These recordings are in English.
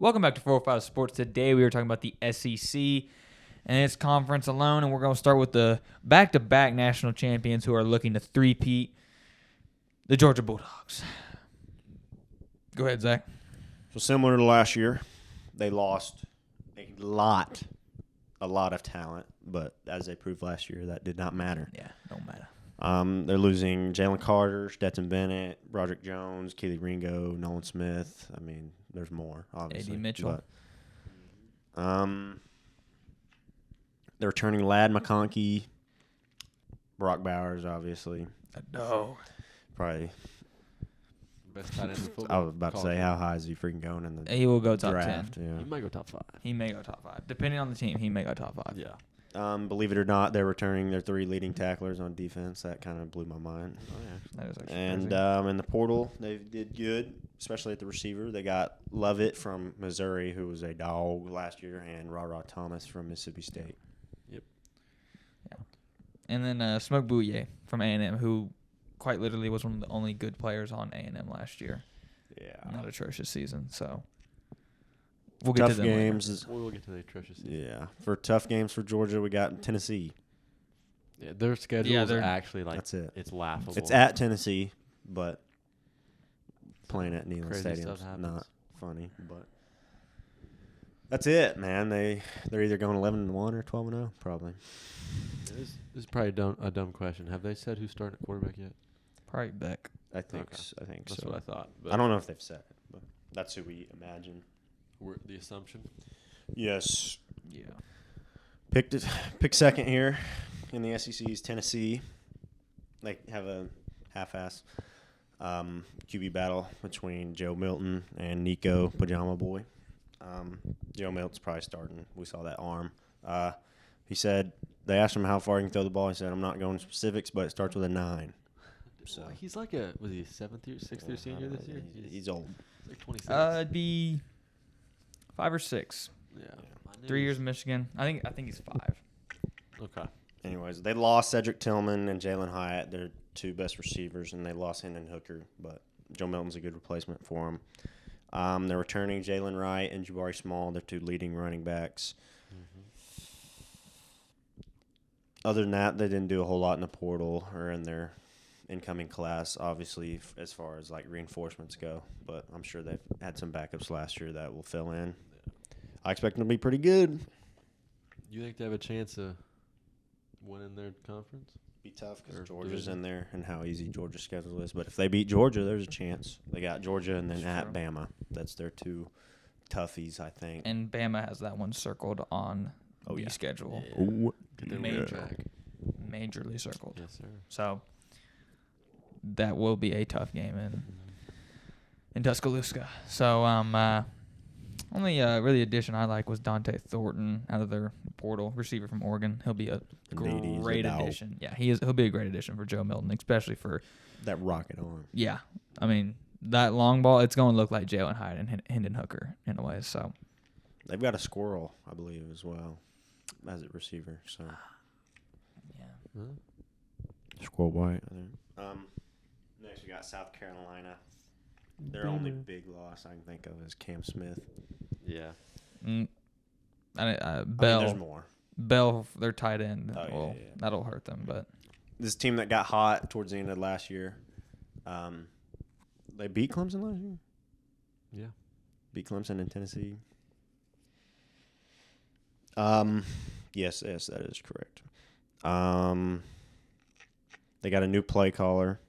Welcome back to 405 Sports. Today we are talking about the SEC and its conference alone, and we're going to start with the back-to-back national champions who are looking to three-peat, the Georgia Bulldogs. Go ahead, Zach. So similar to last year, they lost a lot of talent, but as they proved last year, that did not matter. Yeah, don't matter. They're losing Jalen Carter, Stetson Bennett, Broderick Jones, Keely Ringo, Nolan Smith. I mean, there's more, obviously. A.D. Mitchell. But, they're returning Ladd McConkey, Brock Bowers, obviously. No. Probably. Best tight end in football. I was about to say, how high is he freaking going in the He will go top draft? 10. Yeah. He might go top 5. He may go top 5. Depending on the team, he may go top 5. Yeah. Believe it or not, they're returning their 3 leading tacklers on defense. That kind of blew my mind. Oh, yeah. That is actually And crazy. in the portal, they did good, especially at the receiver. They got Lovett from Missouri, who was a dog last year, and Ra Thomas from Mississippi State. And then Smoke Bouye from A&M, who quite literally was one of the only good players on A&M last year. Yeah. Not atrocious season, so we'll get Tough to them games. We'll get to the atrocious season. Yeah. For tough games for Georgia, we got Tennessee. Yeah, their schedule is they're- actually like That's it. it's laughable. It's at Tennessee, but playing at Neyland Crazy Stadium's stuff happens. not funny. But that's it, man. They're either going 11-1 or 12-0, probably. This is probably a dumb question. Have they said who's starting at quarterback yet? Probably Beck. I think. Okay. I think That's so. what I thought. I don't know if they've said it, but that's who we imagine. The assumption. Yes. Yeah. Pick second here in the SEC's Tennessee. They have a half-ass QB battle between Joe Milton and Nico Pajama Boy. Joe Milton's probably starting. We saw that arm. He said they asked him how far he can throw the ball. He said, "I'm not going specifics, but it starts with a 9." So He's like was he a 6th year senior this year? He's old. He's like 26. It'd be 5 or 6. yeah. I knew 3 he years was- in Michigan. I think he's 5. Okay. Anyways, they lost Cedric Tillman and Jalen Hyatt, their 2 best receivers, and they lost Hendon Hooker, but Joe Milton's a good replacement for him. They're returning Jalen Wright and Jabari Small, their 2 leading running backs. Other than that, they didn't do a whole lot in the portal or in their incoming class, obviously, as far as like reinforcements go. But I'm sure they've had some backups last year that will fill in. I expect them to be pretty good. You think they have a chance of winning their conference? Be tough Or because Georgia's division. in there and how easy Georgia's schedule is. But if they beat Georgia, there's a chance. They got Georgia and then That's at true. Bama. That's their 2 toughies, I think. And Bama has that one circled on Oh, the yeah. schedule. Ooh. Get their Major. win track. Majorly circled. Yes, sir. So that will be a tough game in Tuscaloosa. So only really addition I like was Dante Thornton out of their portal, receiver from Oregon. He'll be a Indeed, he's a great dog. addition. Yeah, he'll be a great addition for Joe Milton, especially for That rocket arm. yeah. I mean that long ball, it's going to look like Jalen Hyatt and Hendon Hooker in a way. So They've got a squirrel, I believe, as well, as a receiver. So yeah, Huh? Squirrel White, I think. Next, we got South Carolina. Their only big loss I can think of is Cam Smith. Yeah. I mean, Bell. there's more. Bell, their tight end. Oh, yeah, well, yeah. that'll hurt them, but This team that got hot towards the end of last year, they beat Clemson last year. Yeah. Beat Clemson in Tennessee. Yes, that is correct. They got a new play caller.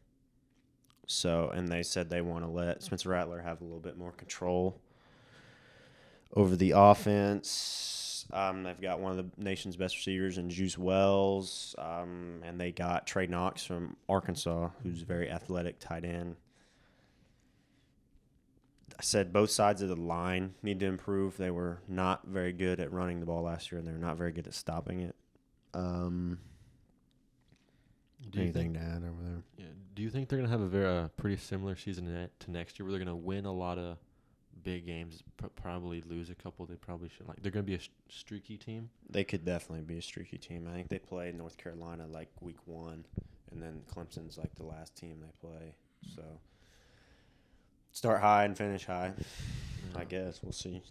And they said they want to let Spencer Rattler have a little bit more control over the offense. They've got one of the nation's best receivers in Juice Wells. And they got Trey Knox from Arkansas, who's a very athletic tight end. I said both sides of the line need to improve. They were not very good at running the ball last year, and they were not very good at stopping it. Anything to add over there? Yeah. Do you think they're gonna have a pretty similar season to next year, where they're gonna win a lot of big games, probably lose a couple? They probably should. Like they're gonna be a streaky team. They could definitely be a streaky team. I think they play North Carolina like week 1, and then Clemson's like the last team they play. So start high and finish high. I guess we'll see.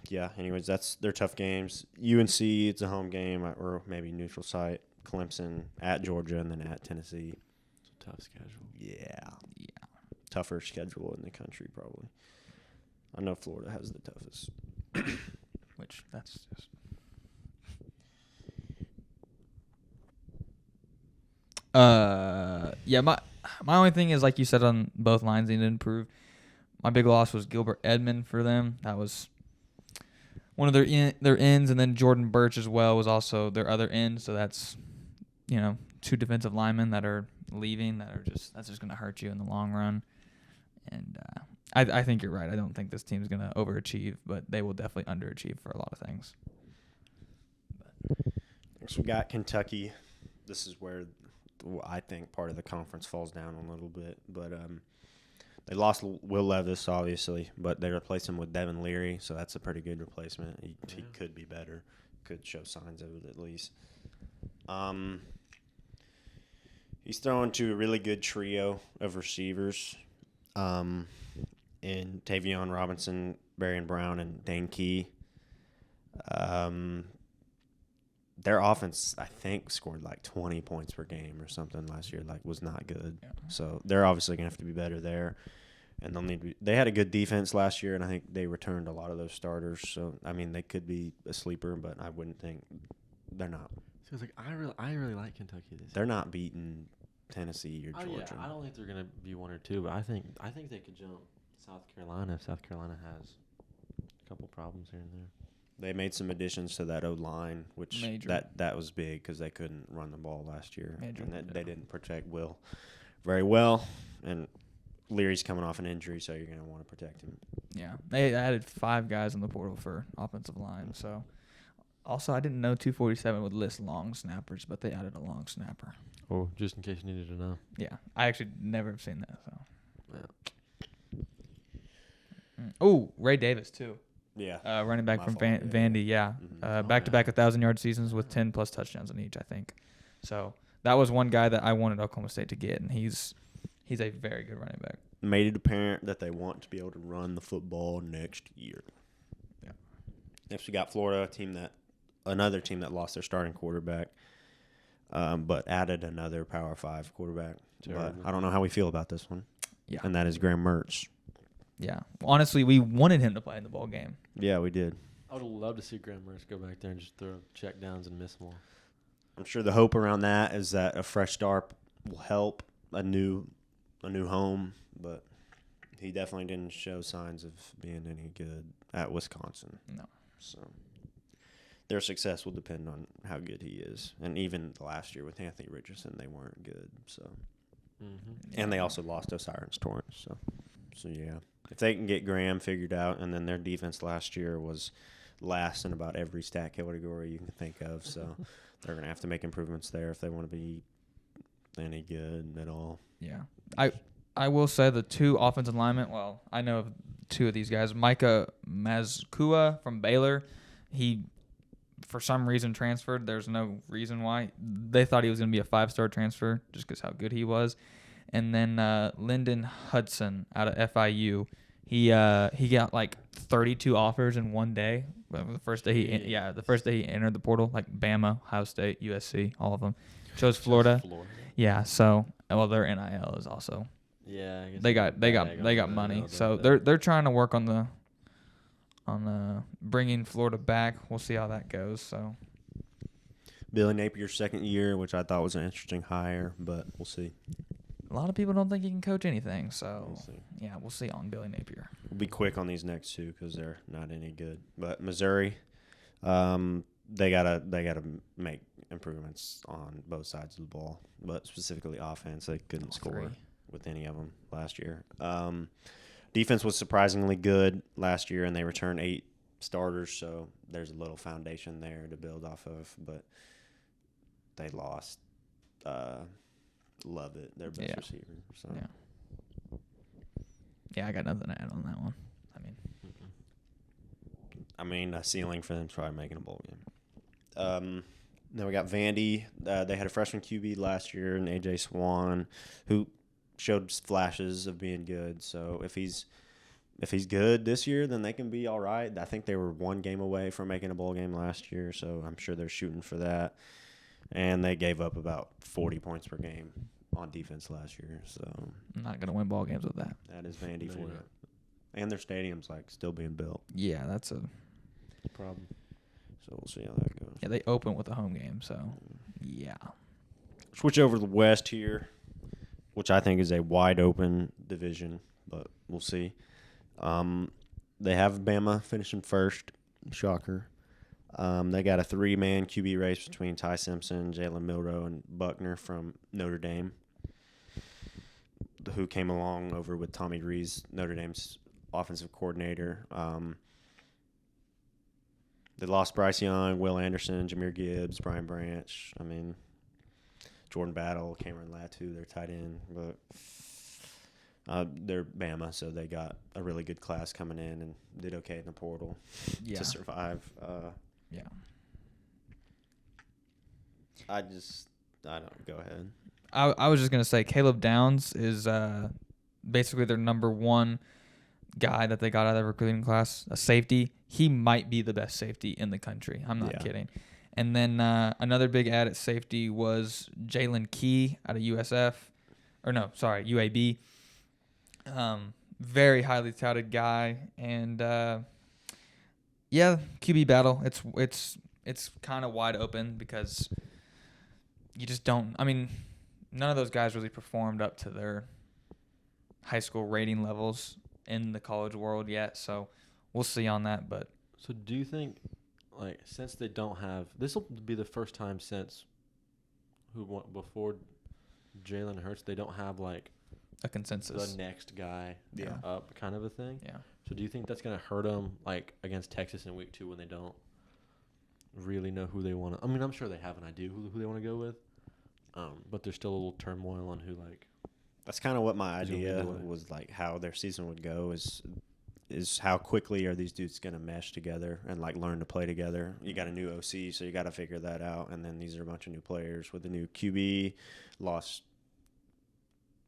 Yeah. Anyways, that's their tough games. UNC, it's a home game or maybe neutral site. Clemson at Georgia and then at Tennessee. It's a tough schedule. Yeah. Tougher schedule in the country probably. I know Florida has the toughest. Which that's just. Yeah. My only thing is, like you said, on both lines, they didn't improve. My big loss was Gilbert Edmond for them. That was one of their ends, and then Jordan Birch as well was also their other end. So that's, two defensive linemen that are leaving that's just going to hurt you in the long run. And I think you're right. I don't think this team's going to overachieve, but they will definitely underachieve for a lot of things. Next we got Kentucky. This is where I think part of the conference falls down a little bit, but they lost Will Levis, obviously, but they replaced him with Devin Leary, so that's a pretty good replacement. He could be better, could show signs of it at least. He's throwing to a really good trio of receivers in Tavion Robinson, Barian Brown, and Dane Key. Their offense, I think, scored like 20 points per game or something last year. Like, was not good. Yeah. So they're obviously gonna have to be better there, and they'll need to. They had a good defense last year, and I think they returned a lot of those starters. So I mean, they could be a sleeper, but I wouldn't think they're not. So it's like I really like Kentucky this year. They're not beating Tennessee or Georgia. Yeah, I don't think they're gonna be 1 or 2, but I think they could jump South Carolina if South Carolina has a couple problems here and there. They made some additions to that O-line, which that was big because they couldn't run the ball last year. They didn't protect Will very well. And Leary's coming off an injury, so you're going to want to protect him. Yeah. They added 5 guys in the portal for offensive line. So, also, I didn't know 247 would list long snappers, but they added a long snapper. Oh, just in case you needed to know. Yeah. I actually never have seen that. So. Yeah. Oh, Ray Davis, too. Yeah. Running back from Vandy, yeah. Back-to-back 1,000-yard seasons with 10-plus touchdowns in each, I think. So that was one guy that I wanted Oklahoma State to get, and he's a very good running back. Made it apparent that they want to be able to run the football next year. Yeah. Next, we got Florida, another team that lost their starting quarterback, but added another Power 5 quarterback. But I don't know how we feel about this one. Yeah. And that is Graham Mertz. Yeah. Honestly, we wanted him to play in the bowl game. Yeah, we did. I would love to see Graham Mertz go back there and just throw check downs and miss them all. I'm sure the hope around that is that a fresh start will help, a new home, but he definitely didn't show signs of being any good at Wisconsin. No. So their success will depend on how good he is. And even last year with Anthony Richardson, they weren't good. So, and they also lost Osiris Torrance. So yeah. If they can get Graham figured out, and then their defense last year was last in about every stat category you can think of, so they're going to have to make improvements there if they want to be any good at all. Yeah. I will say the 2 offensive linemen, well, I know of 2 of these guys. Micah Mazkua from Baylor, he, for some reason, transferred. There's no reason why. They thought he was going to be a 5-star transfer just because how good he was. And then Lyndon Hudson out of FIU, he got like 32 offers in one day. The first day he entered the portal, like Bama, Ohio State, USC, all of them. Chose Florida. Yeah, so their NIL is also. Yeah, I guess they got money, so they're trying to work on bringing Florida back. We'll see how that goes. So. Billy Napier's second year, which I thought was an interesting hire, but we'll see. A lot of people don't think he can coach anything, so we'll see on Billy Napier. We'll be quick on these next 2 because they're not any good. But Missouri, they gotta make improvements on both sides of the ball, but specifically offense. They couldn't score with any of them last year. Defense was surprisingly good last year, and they returned 8 starters, so there's a little foundation there to build off of. But they lost. Lovett, their best receiver. So. Yeah, I got nothing to add on that one. I mean, a ceiling for them to try making a bowl game. Then we got Vandy. They had a freshman QB last year, and AJ Swan, who showed flashes of being good. So if he's good this year, then they can be all right. I think they were one game away from making a bowl game last year, so I'm sure they're shooting for that. And they gave up about 40 points per game on defense last year, so I'm not gonna win ball games with that. that is Vandy No, for you're you. not. And their stadium's like still being built, Yeah, that's a Problem. so we'll see how that goes. yeah. They open with a home game, so yeah. Switch over to the West here, which I think is a wide open division, but we'll see. They have Bama finishing first. Shocker. They got a 3-man QB race between Ty Simpson, Jalen Milroe, and Buckner from Notre Dame, who came along over with Tommy Rees, Notre Dame's offensive coordinator. They lost Bryce Young, Will Anderson, Jameer Gibbs, Brian Branch. I mean, Jordan Battle, Cameron Latu, their tight end. But they're Bama, so they got a really good class coming in and did okay in the portal to survive. Yeah. I don't go ahead. I was just gonna say Caleb Downs is basically their number one guy that they got out of the recruiting class, a safety. He might be the best safety in the country. I'm not kidding. And then another big add at safety was Jalen Key out of UAB. Very highly touted guy, and QB battle. It's kind of wide open because you just don't. I mean, none of those guys really performed up to their high school rating levels in the college world yet, so we'll see on that. But So do you think, like, since they don't have, this will be the first time since before Jalen Hurts, they don't have like a consensus. the next guy Yeah. up kind of a thing. Yeah. So do you think that's gonna hurt them like against Texas in week 2 when they don't really know who they want to? I mean, I'm sure they have an idea who they want to go with, but there's still a little turmoil on who like. That's kind of what my Is it idea really? was, like how their season would go is how quickly are these dudes going to mesh together and like learn to play together. You got a new OC, so you got to figure that out. And then these are a bunch of new players with a new QB, lost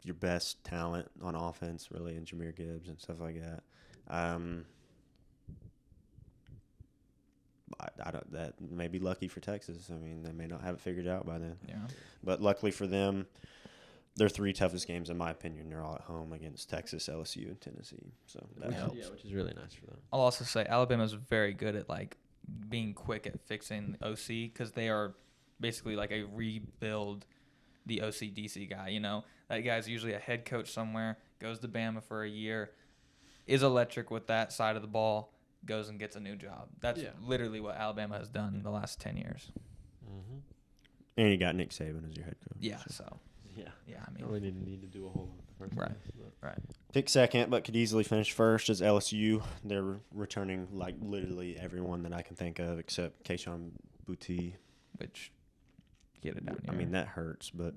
your best talent on offense really in Jameer Gibbs and stuff like that. I don't. That may be lucky for Texas. I mean, they may not have it figured out by then. Yeah. But luckily for them, their 3 toughest games, in my opinion, are all at home against Texas, LSU, and Tennessee. So that helps. Yeah, which is really nice for them. I'll also say Alabama's very good at like being quick at fixing the OC because they are basically like a rebuild the OC DC guy. You know, that guy's usually a head coach somewhere, goes to Bama for a year, is electric with that side of the ball, goes and gets a new job. That's literally what Alabama has done in the last 10 years. Mm-hmm. And you got Nick Saban as your head coach. Yeah, so Yeah. I Don't mean, really need to do a whole lot the first Right. place, but- right. Pick second, but could easily finish first is LSU. They're returning like literally everyone that I can think of except Keyshawn Boutte. Which get it down here. I mean, that hurts, but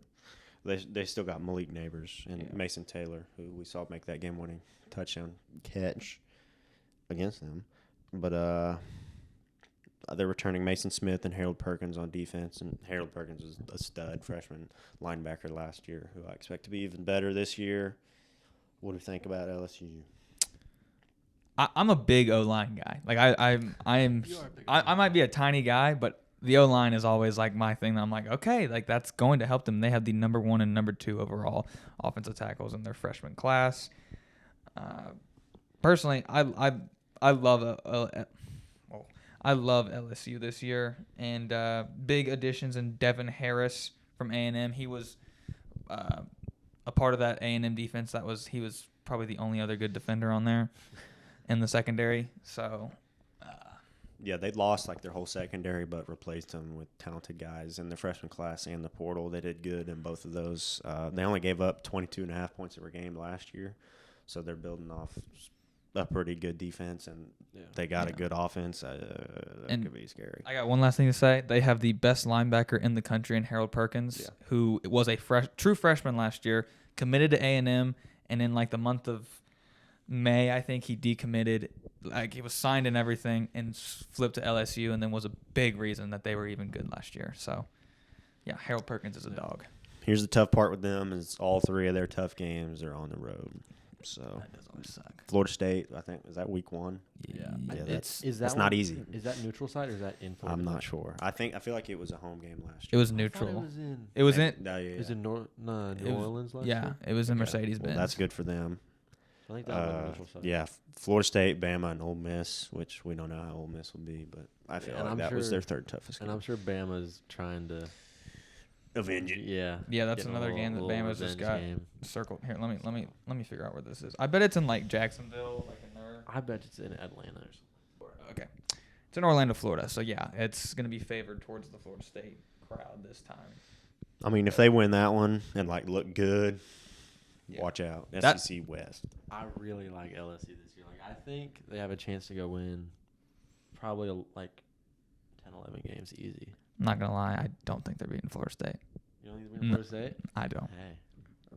they still got Malik Neighbors and Mason Taylor, who we saw make that game-winning touchdown catch against them. But they're returning Mason Smith and Harold Perkins on defense, and Harold Perkins was a stud freshman linebacker last year, who I expect to be even better this year. What do you think about LSU? I'm a big O-line guy. Like I might be a tiny guy, but the O-line is always like my thing. I'm like, okay, like that's going to help them. They have the number 1 and number 2 overall offensive tackles in their freshman class. Personally, I love I love LSU this year, and big additions in Devin Harris from A&M. He was a part of that A&M defense. He was probably the only other good defender on there in the secondary. So, Yeah, they lost like their whole secondary, but replaced them with talented guys in the freshman class and the portal. They did good in both of those. They only gave up 22.5 points per game last year, so they're building off a pretty good defense, and they got a good offense. That could be scary. I got one last thing to say. They have the best linebacker in the country in Harold Perkins, who was a true freshman last year, committed to A&M, and in like the month of May, I think he decommitted. Like he was signed and everything, and flipped to LSU, and then was a big reason that they were even good last year. So, yeah, Harold Perkins is a dog. here's the tough part with them is all 3 of their tough games are on the road. So That does always suck. Florida State, I think, is that week 1? Yeah. That's not easy. Is that neutral site or is that in Florida? I'm not sure. I feel like it was a home game last It year. was I thought neutral. It was in. It was in. No, yeah, Is yeah. in New was- Orleans last Yeah, year? it was in Okay. Mercedes-Benz. Well, that's good for them. I think that was neutral site. Yeah, Florida State, Bama, and Ole Miss, which we don't know how Ole Miss will be, but I feel And like I'm that was sure- their 3rd toughest And game. I'm sure Bama's trying to Avenge it. Yeah. Yeah, that's get a another game that little Bama's just revenge got game. circled. Here, let me figure out where this is. I bet it's in like Jacksonville, like in there. I bet it's in Atlanta or something. Okay, it's in Orlando, Florida. So yeah, it's gonna be favored towards the Florida State crowd this time. I mean, if they win that one and like look good, Yeah. watch out. That- SEC West. I really like LSU this year. Like I think they have a chance to go win probably like 10, 11 games easy. I'm not gonna lie, I don't think they're beating Florida State. You don't think they're beating No. Florida State? I don't. Hey.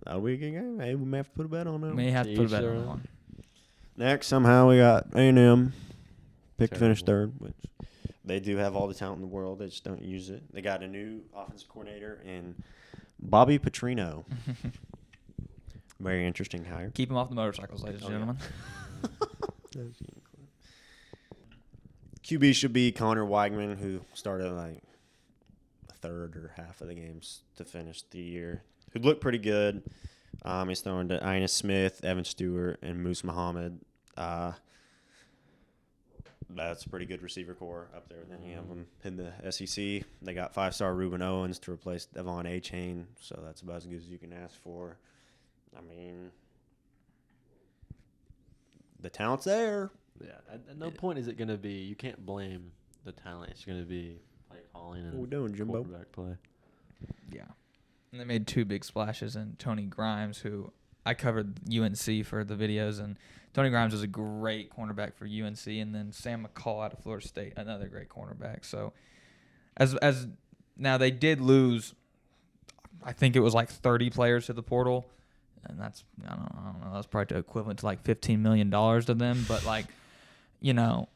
That'll be a good game. Hey, we may have to put a bet on them. May have to put a bet Sure. on one. Next, somehow we got A&M. Picked to finish Terrible. 3rd, which they do have all the talent in the world. They just don't use it. They got a new offensive coordinator in Bobby Petrino. Very interesting hire. Keep them off the motorcycles, ladies and Oh, yeah. gentlemen. QB should be Connor Weigman, who started like a 3rd or half of the games to finish the year. Who looked pretty good. He's throwing to Ina Smith, Evan Stewart, and Moose Muhammad. That's a pretty good receiver core up there with any of them in the SEC. They got 5-star Reuben Owens to replace Devon A-Chain, so that's about as good as you can ask for. I mean, the talent's there. Yeah. At no point is it going to be. You can't blame the talent. It's going to be play calling and What we doing, Jimbo? quarterback play. Yeah. And they made 2 big splashes in Tony Grimes, who I covered UNC for the videos, and Tony Grimes was a great cornerback for UNC, and then Sam McCall out of Florida State, another great cornerback. So as now they did lose, I think it was like 30 players to the portal, and that's I don't know, that's probably equivalent to like $15 million to them, but like, you know,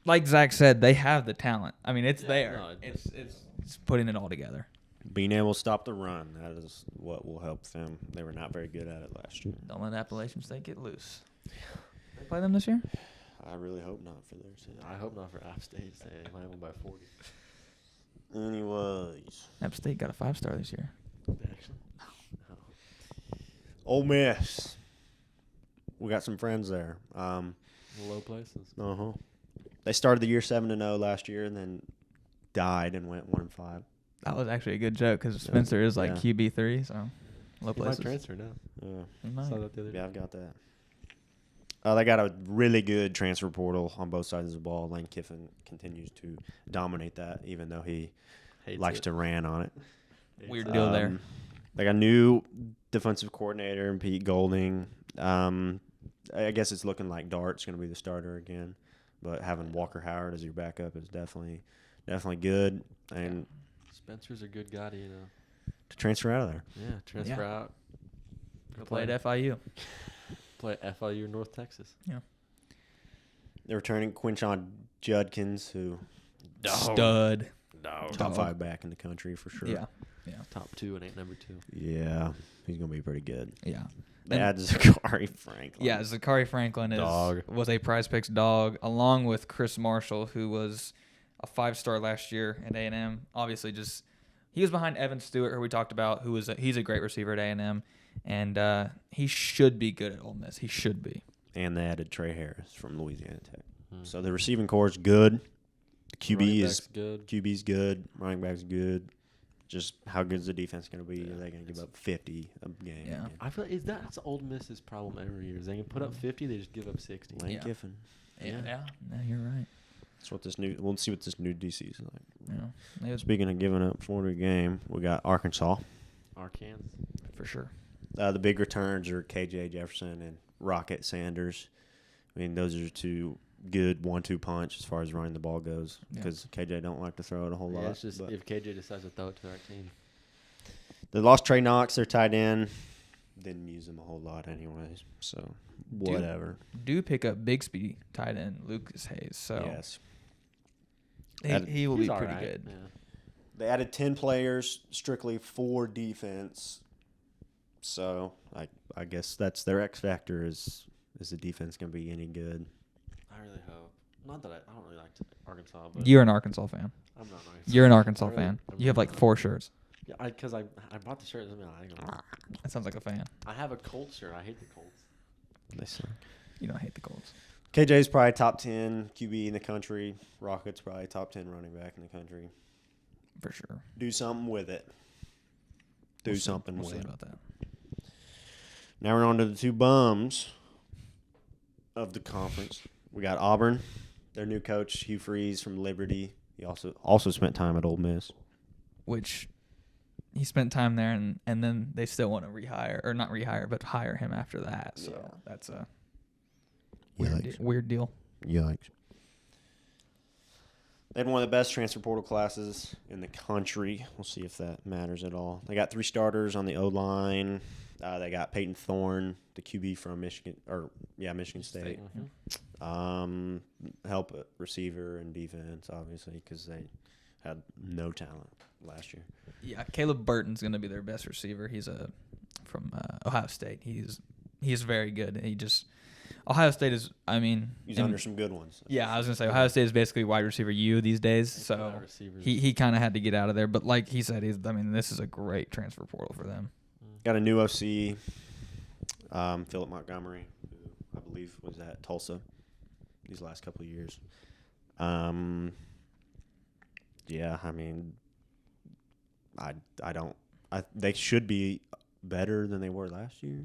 like Zach said, they have the talent. I mean, it's there. no, It's putting it all together. Being able to stop the run, that is what will help them. They were not very good at it last year. Don't let Appalachian State get loose. They play them this year? I really hope not for their sake. I hope not for App State. They might win by 40. Anyways, App State got a 5-star this year. Actually. No. Ole Miss. We got some friends there. Low places. Uh-huh. They started the year 7-0 last year and then died and went 1-5. That was actually a good joke because Spencer is like Yeah. QB3, so low He might places. transfer now. Yeah. He might. Saw that the other day. Yeah, I've got that. They got a really good transfer portal on both sides of the ball. Lane Kiffin continues to dominate that, even though he Hates likes it. to ran on it. Hates Weird it. deal there. They got a new defensive coordinator in Pete Golding. I guess it's looking like Dart's going to be the starter again, but having Walker Howard as your backup is definitely good. And Spencer's a good guy to, to transfer out of there. yeah, transfer Yeah. out. Go play at FIU. Play at FIU North Texas. They're returning Quinshon Judkins, who Stud. top Dog. 5 back in the country for sure. Yeah. Top 2 and ain't number 2. Yeah, he's going to be pretty good. Yeah. They And- add Zachary Franklin. Yeah, Zachary Franklin Dog. was a Prize Picks dog, along with Chris Marshall, who was a 5-star last year at A&M. Obviously, he was behind Evan Stewart, who we talked about, he's a great receiver at A&M, and he should be good at Ole Miss. He should be. And they added Trey Harris from Louisiana Tech. Hmm. So the receiving core is good. The Running QB back's is good. QB's good. Running back's good. Just how good is the defense going to be? Yeah, Are they going to give it's- up 50 a game? Yeah. I feel like that's Ole Miss's problem every year. Is they can put up 50, they just give up 60. Lane Yeah. Kiffin. Yeah, you're right. That's what we'll see what this new DC is like. Yeah, it was Speaking of giving up 40 a game, we got Arkansas. Arkansas. for sure. The big returns are KJ Jefferson and Rocket Sanders. I mean, those are 2 good 1-2 punch as far as running the ball goes, Yeah. because KJ don't like to throw it a whole Yeah, lot. it's just but if KJ decides to throw it to our team. they lost Trey Knox, their tight end. Didn't use him a whole lot anyways, so whatever. Do pick up big speedy tight end Lucas Hayes, so Yes. he, That- he will He's be all pretty right. good. Yeah. They added 10 players strictly for defense. So I guess that's their X factor is the defense going to be any good? I really hope. Not that I don't really like Arkansas, but You're an Arkansas fan. I'm not an Arkansas. You're an Arkansas I'm fan. really You have like 4 shirts. Yeah, because I bought the shirt. That sounds like a fan. I have a Colts shirt. I hate the Colts. They suck. You don't hate the Colts. KJ's probably top 10 QB in the country. Rockets probably top 10 running back in the country. For sure. Do something with it. Do something We'll with see it. about that. Now we're on to the 2 bums of the conference. We got Auburn, their new coach, Hugh Freeze from Liberty. He also spent time at Ole Miss. Which he spent time there, and then they still want to but hire him after that. So Yeah. that's a Yikes. weird deal. Yikes. They had one of the best transfer portal classes in the country. We'll see if that matters at all. They got 3 starters on the O-line. They got Peyton Thorne, the QB from Michigan State. Mm-hmm. Help at receiver and defense, obviously, because they had no talent last year. Yeah, Caleb Burton's going to be their best receiver. He's from Ohio State. He's very good. Ohio State is, He's under some good ones. Yeah, I was going to say Ohio State is basically wide receiver U these days. So he kind of had to get out of there. But like he said, this is a great transfer portal for them. Got a new OC, Philip Montgomery, who I believe was at Tulsa these last couple of years. They should be better than they were last year.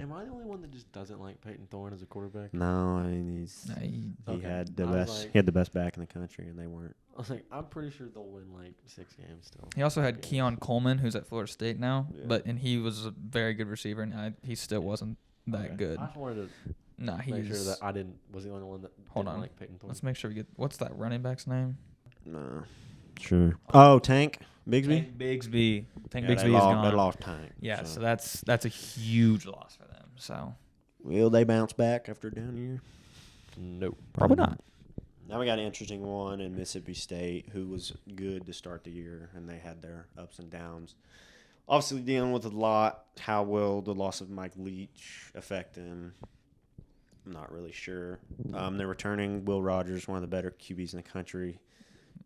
Am I the only one that just doesn't like Peyton Thorne as a quarterback? No, he had the best. He had the best back in the country, and they weren't. I was like, I'm pretty sure they'll win like 6 games still. He also had Keon Coleman, who's at Florida State now, Yeah. and he was a very good receiver, and he still wasn't that good. I just wanted to make sure that I was the only one that Hold didn't on. like Peyton Thorne. Let's make sure we get what's that running back's name? No, sure. Oh, Tank Bigsby. Tank Bigsby. Tank Yeah, Bigsby they is lost, gone. They lost Tank. Yeah, so that's a huge loss for them. So Will they bounce back after a down year? Nope. probably not. Now we got an interesting one in Mississippi State, who was good to start the year, and they had their ups and downs. Obviously dealing with a lot. How will the loss of Mike Leach affect them? I'm not really sure. They're returning Will Rogers, one of the better QBs in the country.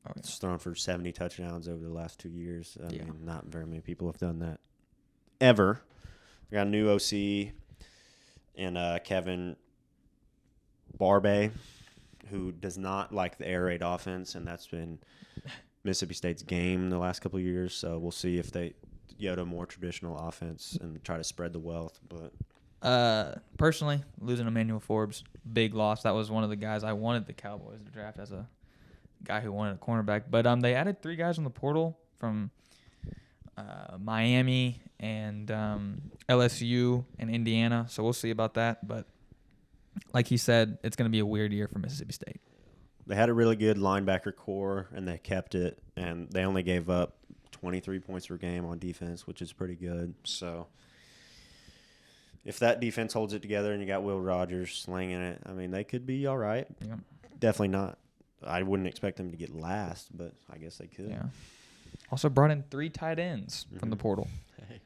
Oh, yeah. It's thrown for 70 touchdowns over the last 2 years. I Yeah. mean, not very many people have done that ever. We got a new OC and Kevin Barbay, who does not like the air raid offense, and that's been Mississippi State's game the last couple of years. So we'll see if they go to a more traditional offense and try to spread the wealth. But Personally, losing Emmanuel Forbes, big loss. That was one of the guys I wanted the Cowboys to draft as a guy who wanted a cornerback. But they added 3 guys on the portal from Miami and LSU and Indiana. So we'll see about that. But like he said, it's going to be a weird year for Mississippi State. they had a really good linebacker core, and they kept it, and they only gave up 23 points per game on defense, which is pretty good. So if that defense holds it together and you got Will Rogers slinging it, I mean, they could be all right. Yeah. Definitely not. I wouldn't expect them to get last, but I guess they could. Yeah. Also brought in 3 tight ends from the Mhm. portal. Hey.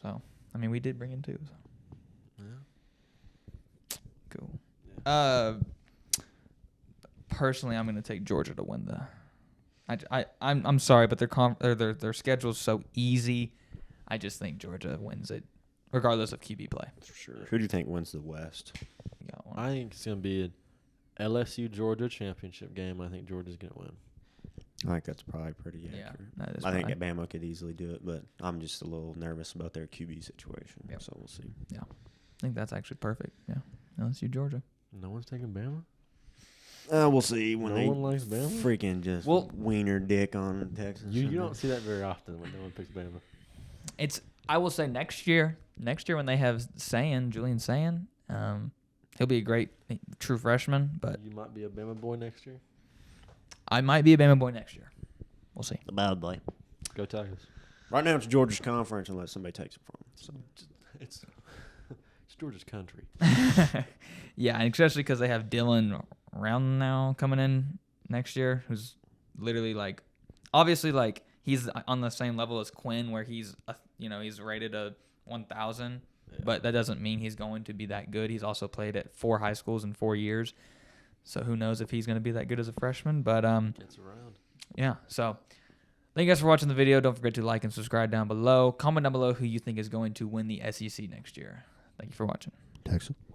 So, I mean, we did bring in 2. So. Yeah. Cool. Yeah. Personally, I'm going to take Georgia to win the. I'm sorry, but their schedule's so easy. I just think Georgia wins it, regardless of QB play. For sure. Who do you think wins the West? You got one. I think it's going to be an LSU Georgia championship game. I think Georgia's going to win. I think that's probably pretty Yeah, accurate. that is I think probably- Alabama could easily do it, but I'm just a little nervous about their QB situation. Yep. So we'll see. I think that's actually perfect. Yeah, LSU Georgia. No one's taking Bama? We'll see when No they one likes Bama? freaking just wiener dick on Texas. You don't see that very often when no one picks Bama. I will say next year when they have Julian Sayin, he'll be a great true freshman. But You might be a Bama boy next year. I might be a Bama boy next year. We'll see. The bad boy. Go Tigers. Right now it's Georgia's conference unless somebody takes it from them. So. It's Georgia's country. Yeah, and especially because they have Dylan Round now coming in next year, who's literally like obviously like he's on the same level as Quinn, where he's rated a 1,000, but that doesn't mean he's going to be that good. He's also played at 4 high schools in 4 years, so who knows if he's going to be that good as a freshman? But Gets around. yeah. So thank you guys for watching the video. Don't forget to like and subscribe down below. Comment down below who you think is going to win the SEC next year. Thank you for watching. Texas.